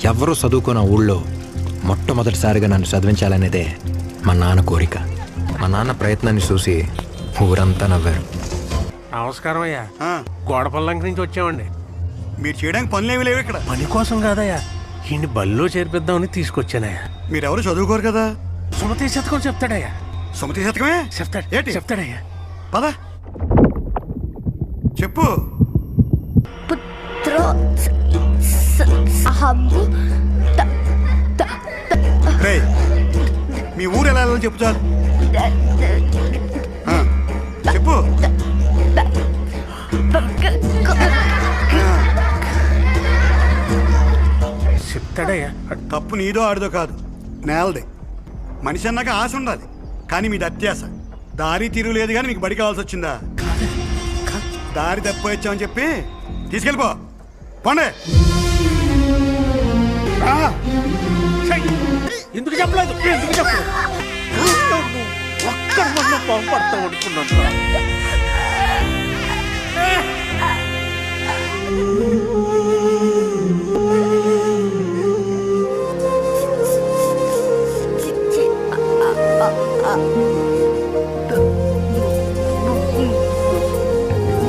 ఎవరు చదువుకున్న ఊళ్ళో మొట్టమొదటిసారిగా నన్ను చదివించాలనేదే మా నాన్న కోరిక. మా నాన్న ప్రయత్నాన్ని చూసి ఊరంతా నవ్వారు. నమస్కారం అయ్యా. గోడపల్లంక నుంచి వచ్చామండి. మీరు చేయడానికి పనులేమి లేవు ఇక్కడ. పని కోసం కాదయ్యా, ఈయన్ని బల్లో చేర్పిద్దామని తీసుకొచ్చానయ్యా. మీరెవరు చదువుకోరు కదా. సుమతి శతకం చెప్తాడయ్యా. సుమతి శతకమే చెప్తాడు. ఏంటి చెప్తాడయ్యా. పద చెప్పు. రేయ్, మీ ఊరు ఎలా వెళ్ళాలని చెప్పు చాలు. చెప్పు. చెప్తాడయ్యా. తప్పు నీదో ఆడిదో కాదు, నేలదే. మనిషి అన్నాక ఆశ ఉండాలి, కానీ మీది అత్యాశ. దారి తీరులేదు కానీ మీకు బడి కావాల్సి వచ్చిందా? దారి తప్పిపోయొచ్చామని చెప్పి తీసుకెళ్ళిపో. పోండే. ఎందుకు చెప్పలేదు? ఎందుకు చెప్పలేదు? ఒక్కడ మొన్న పంపడతాం అనుకున్నాను.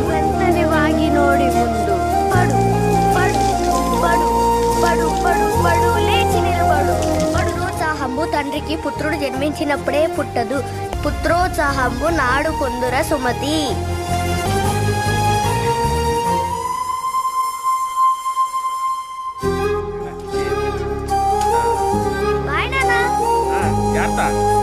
వెంటనే వాగి నోడి ముందు పడు పడు పడు పడు పడు పడు లేచి నిలబడు. పుత్రోత్సాహంబు తండ్రికి పుత్రుడు జన్మించినప్పుడే పుట్టదు. పుత్రోత్సాహంబు నాడు కొందుర సుమతి. జాగ్రత్త.